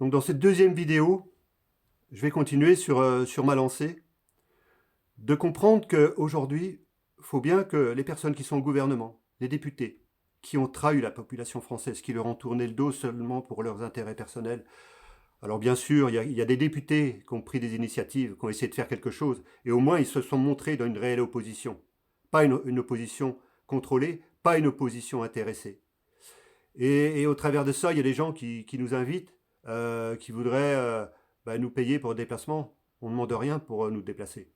Donc dans cette deuxième vidéo, je vais continuer sur ma lancée, de comprendre qu'aujourd'hui, il faut bien que les personnes qui sont au gouvernement, les députés, qui ont trahi la population française, qui leur ont tourné le dos seulement pour leurs intérêts personnels. Alors bien sûr, il y a des députés qui ont pris des initiatives, qui ont essayé de faire quelque chose, et au moins ils se sont montrés dans une réelle opposition. Pas une opposition contrôlée, pas une opposition intéressée. Et au travers de ça, il y a des gens qui nous invitent, qui voudraient nous payer pour le déplacement. On ne demande rien pour nous déplacer.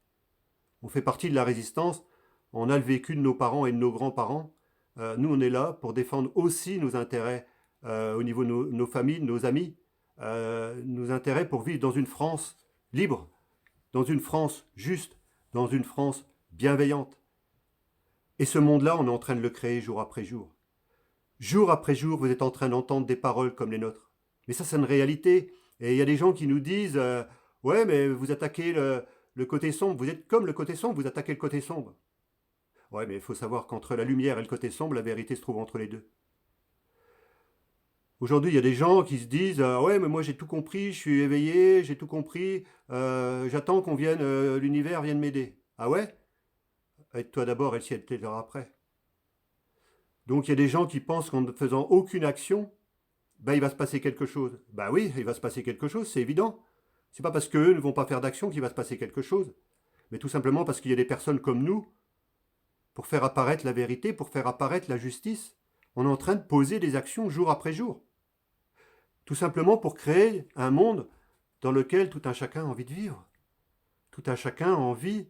On fait partie de la résistance, on a le vécu de nos parents et de nos grands-parents. Nous, on est là pour défendre aussi nos intérêts au niveau de nos familles, de nos amis, nos intérêts pour vivre dans une France libre, dans une France juste, dans une France bienveillante. Et ce monde-là, on est en train de le créer jour après jour. Jour après jour, vous êtes en train d'entendre des paroles comme les nôtres. Mais ça, c'est une réalité. Et il y a des gens qui nous disent ouais, mais vous attaquez le côté sombre. Vous êtes comme le côté sombre, vous attaquez le côté sombre. Ouais, mais il faut savoir qu'entre la lumière et le côté sombre, la vérité se trouve entre les deux. Aujourd'hui, il y a des gens qui se disent ouais, mais moi j'ai tout compris, je suis éveillé, j'ai tout compris, j'attends qu'on vienne, l'univers vienne m'aider. Ah ouais? Aide-toi d'abord et le ciel t'aidera après. Donc il y a des gens qui pensent qu'en ne faisant aucune action, il va se passer quelque chose. Bah oui, il va se passer quelque chose, c'est évident. C'est pas parce qu'eux ne vont pas faire d'action qu'il va se passer quelque chose, mais tout simplement parce qu'il y a des personnes comme nous, pour faire apparaître la vérité, pour faire apparaître la justice, on est en train de poser des actions jour après jour. Tout simplement pour créer un monde dans lequel tout un chacun a envie de vivre. Tout un chacun a envie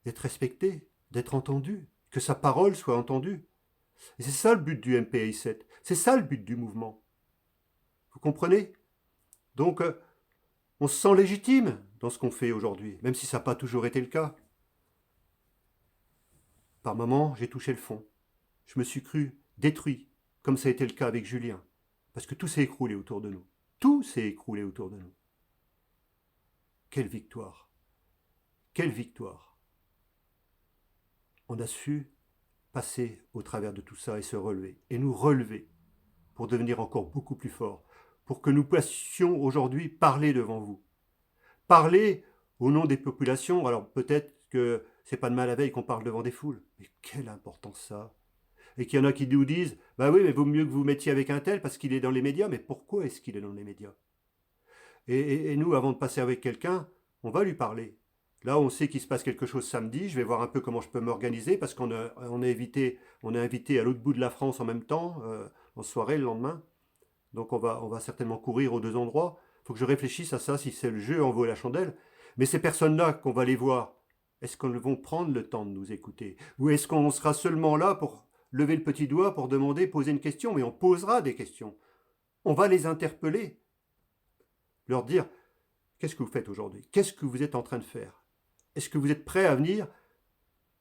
d'être respecté, d'être entendu, que sa parole soit entendue. Et c'est ça le but du MPI7, c'est ça le but du mouvement. Vous comprenez? Donc, on se sent légitime dans ce qu'on fait aujourd'hui, même si ça n'a pas toujours été le cas. Par moments, j'ai touché le fond. Je me suis cru détruit, comme ça a été le cas avec Julien, parce que tout s'est écroulé autour de nous. Tout s'est écroulé autour de nous. Quelle victoire! Quelle victoire! On a su passer au travers de tout ça et se relever, et nous relever pour devenir encore beaucoup plus forts, pour que nous puissions aujourd'hui parler devant vous. Parler au nom des populations. Alors peut-être que c'est pas de mal à veille qu'on parle devant des foules, mais quelle importance ça! Et qu'il y en a qui nous disent bah oui, mais vaut mieux que vous mettiez avec un tel parce qu'il est dans les médias. Mais pourquoi est-ce qu'il est dans les médias? Et nous, avant de passer avec quelqu'un, on va lui parler. Là, on sait qu'il se passe quelque chose samedi. Je vais voir un peu comment je peux m'organiser parce on est invité à l'autre bout de la France en même temps, en soirée le lendemain. Donc on va certainement courir aux deux endroits. Il faut que je réfléchisse à ça, si c'est le jeu en vaut la chandelle. Mais ces personnes-là qu'on va les voir, est-ce qu'elles vont prendre le temps de nous écouter? Ou est-ce qu'on sera seulement là pour lever le petit doigt, pour demander, poser une question? Mais on posera des questions. On va les interpeller. Leur dire, qu'est-ce que vous faites aujourd'hui? Qu'est-ce que vous êtes en train de faire? Est-ce que vous êtes prêts à venir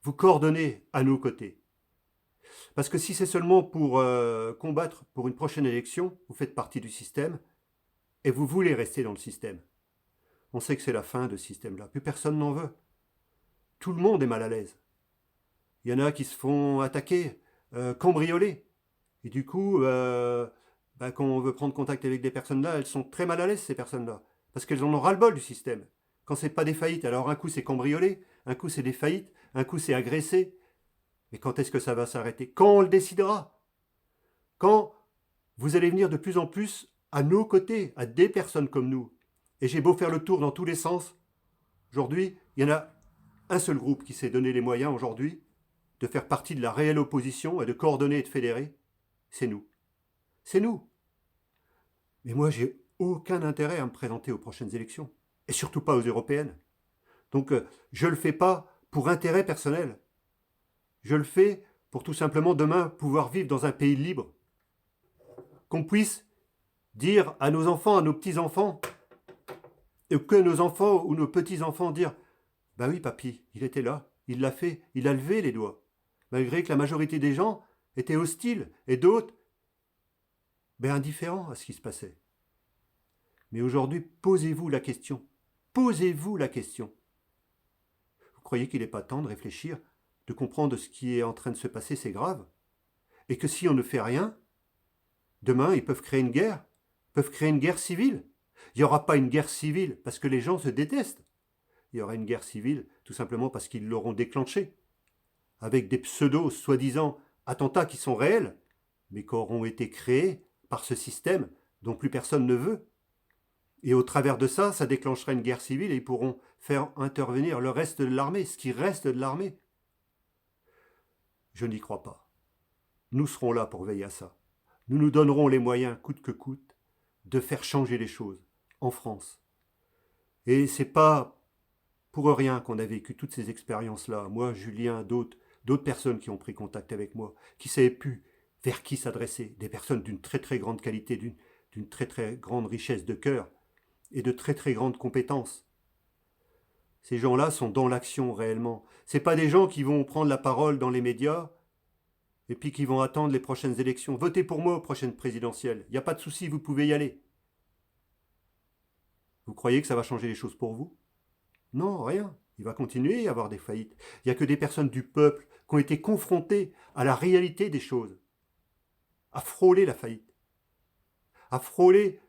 vous coordonner à nos côtés? Parce que si c'est seulement pour combattre pour une prochaine élection, vous faites partie du système et vous voulez rester dans le système. On sait que c'est la fin de ce système-là. Plus personne n'en veut. Tout le monde est mal à l'aise. Il y en a qui se font attaquer, cambrioler. Et du coup, quand on veut prendre contact avec des personnes là, elles sont très mal à l'aise, ces personnes-là. Parce qu'elles en ont ras-le-bol du système. Quand c'est pas des faillites, alors un coup c'est cambriolé, un coup c'est des faillites, un coup c'est agressé. Mais quand est-ce que ça va s'arrêter? Quand on le décidera. Quand vous allez venir de plus en plus à nos côtés, à des personnes comme nous. Et j'ai beau faire le tour dans tous les sens, aujourd'hui, il y en a un seul groupe qui s'est donné les moyens aujourd'hui de faire partie de la réelle opposition et de coordonner et de fédérer, c'est nous. C'est nous. Mais moi, j'ai aucun intérêt à me présenter aux prochaines élections. Et surtout pas aux européennes. Donc, je ne le fais pas pour intérêt personnel. Je le fais pour tout simplement demain pouvoir vivre dans un pays libre. Qu'on puisse dire à nos enfants, à nos petits-enfants, et que nos enfants ou nos petits-enfants dire bah oui, papy, il était là, il l'a fait, il a levé les doigts. Malgré que la majorité des gens étaient hostiles et d'autres indifférents à ce qui se passait. Mais aujourd'hui, posez-vous la question. Posez-vous la question. Vous croyez qu'il n'est pas temps de réfléchir, de comprendre ce qui est en train de se passer, c'est grave? Et que si on ne fait rien, demain, ils peuvent créer une guerre civile. Il n'y aura pas une guerre civile parce que les gens se détestent. Il y aura une guerre civile tout simplement parce qu'ils l'auront déclenchée, avec des pseudos soi-disant attentats qui sont réels, mais qui auront été créés par ce système dont plus personne ne veut. Et au travers de ça, ça déclenchera une guerre civile et ils pourront faire intervenir le reste de l'armée, ce qui reste de l'armée. Je n'y crois pas. Nous serons là pour veiller à ça. Nous nous donnerons les moyens, coûte que coûte, de faire changer les choses en France. Et c'est pas pour rien qu'on a vécu toutes ces expériences-là. Moi, Julien, d'autres personnes qui ont pris contact avec moi, qui ne savaient plus vers qui s'adresser. Des personnes d'une très très grande qualité, d'une très très grande richesse de cœur et de très très grandes compétences. Ces gens-là sont dans l'action réellement. Ce pas des gens qui vont prendre la parole dans les médias et puis qui vont attendre les prochaines élections. Votez pour moi aux prochaines présidentielles. Il n'y a pas de souci, vous pouvez y aller. Vous croyez que ça va changer les choses pour vous? Non, rien. Il va continuer à y avoir des faillites. Il n'y a que des personnes du peuple qui ont été confrontées à la réalité des choses, à frôler la faillite, à frôler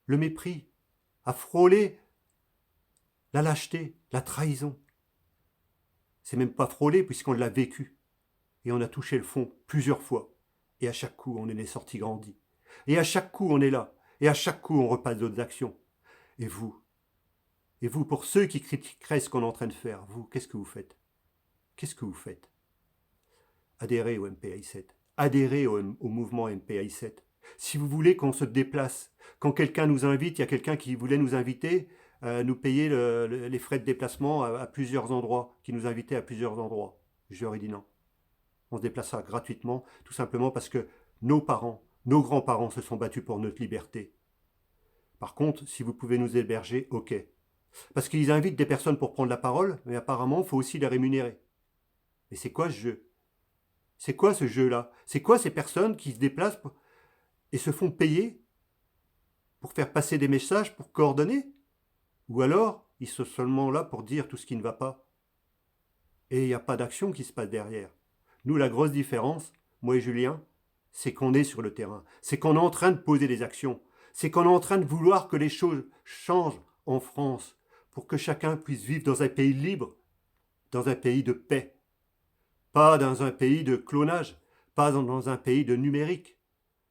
le mépris, à frôler la lâcheté, la trahison. C'est même pas frôler puisqu'on l'a vécu. Et on a touché le fond plusieurs fois. Et à chaque coup, on en est sorti grandi. Et à chaque coup, on est là. Et à chaque coup, on repasse d'autres actions. Et vous, pour ceux qui critiqueraient ce qu'on est en train de faire, vous, qu'est-ce que vous faites? Qu'est-ce que vous faites? Adhérez au MPI7. Adhérez au mouvement MPI7. Si vous voulez qu'on se déplace, quand quelqu'un nous invite, il y a quelqu'un qui voulait nous inviter, nous payer les frais de déplacement à plusieurs endroits, qui nous invitait à plusieurs endroits. Je leur ai dit non. On se déplacera gratuitement, tout simplement parce que nos parents, nos grands-parents se sont battus pour notre liberté. Par contre, si vous pouvez nous héberger, ok. Parce qu'ils invitent des personnes pour prendre la parole, mais apparemment, il faut aussi les rémunérer. Mais c'est quoi ce jeu? C'est quoi ce jeu-là? C'est quoi ces personnes qui se déplacent et se font payer pour faire passer des messages, pour coordonner? Ou alors, ils sont seulement là pour dire tout ce qui ne va pas. Et il n'y a pas d'action qui se passe derrière. Nous, la grosse différence, moi et Julien, c'est qu'on est sur le terrain. C'est qu'on est en train de poser des actions. C'est qu'on est en train de vouloir que les choses changent en France pour que chacun puisse vivre dans un pays libre, dans un pays de paix. Pas dans un pays de clonage, pas dans un pays de numérique.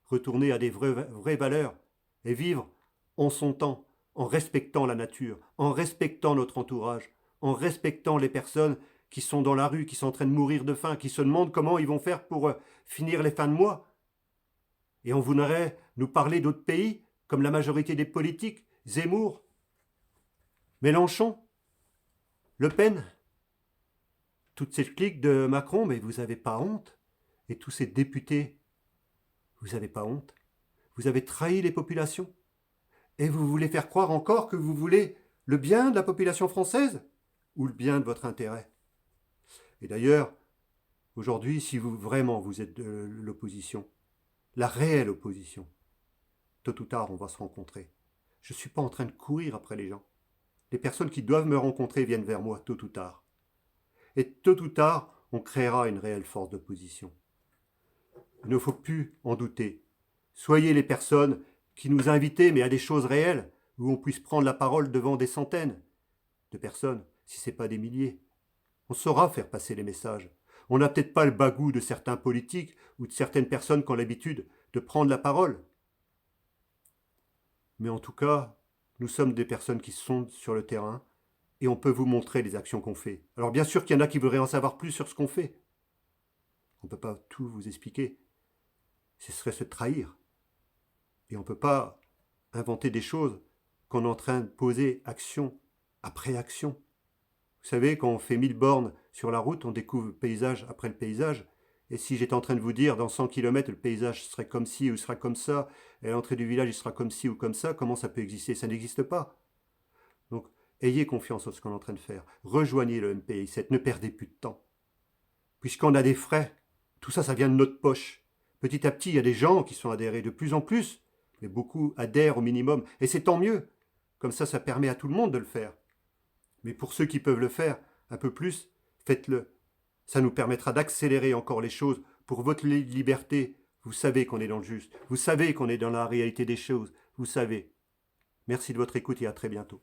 Retourner à des vraies valeurs et vivre en son temps, en respectant la nature, en respectant notre entourage, en respectant les personnes qui sont dans la rue, qui sont en train de mourir de faim, qui se demandent comment ils vont faire pour finir les fins de mois. Et on voudrait nous parler d'autres pays, comme la majorité des politiques, Zemmour, Mélenchon, Le Pen, toute cette clique de Macron, mais vous n'avez pas honte? Et tous ces députés, vous n'avez pas honte? Vous avez trahi les populations? Et vous voulez faire croire encore que vous voulez le bien de la population française ou le bien de votre intérêt? Et d'ailleurs, aujourd'hui, si vraiment vous êtes de l'opposition, la réelle opposition, tôt ou tard, on va se rencontrer. Je ne suis pas en train de courir après les gens. Les personnes qui doivent me rencontrer viennent vers moi tôt ou tard. Et tôt ou tard, on créera une réelle force d'opposition. Il ne faut plus en douter. Soyez les personnes qui nous invitent, mais à des choses réelles, où on puisse prendre la parole devant des centaines de personnes, si ce n'est pas des milliers. On saura faire passer les messages. On n'a peut-être pas le bagou de certains politiques ou de certaines personnes qui ont l'habitude de prendre la parole. Mais en tout cas, nous sommes des personnes qui sont sur le terrain et on peut vous montrer les actions qu'on fait. Alors bien sûr qu'il y en a qui voudraient en savoir plus sur ce qu'on fait. On ne peut pas tout vous expliquer. Ce serait se trahir. Et on ne peut pas inventer des choses qu'on est en train de poser action après action. Vous savez, quand on fait 1000 bornes sur la route, on découvre le paysage après le paysage. Et si j'étais en train de vous dire, dans 100 km, le paysage serait comme ci ou sera comme ça, et à l'entrée du village, il sera comme ci ou comme ça, comment ça peut exister? Ça n'existe pas. Donc, ayez confiance en ce qu'on est en train de faire. Rejoignez le MPI7, ne perdez plus de temps. Puisqu'on a des frais, tout ça, ça vient de notre poche. Petit à petit, il y a des gens qui sont adhérés de plus en plus, mais beaucoup adhèrent au minimum. Et c'est tant mieux. Comme ça permet à tout le monde de le faire. Mais pour ceux qui peuvent le faire un peu plus, faites-le. Ça nous permettra d'accélérer encore les choses pour votre liberté. Vous savez qu'on est dans le juste. Vous savez qu'on est dans la réalité des choses. Vous savez. Merci de votre écoute et à très bientôt.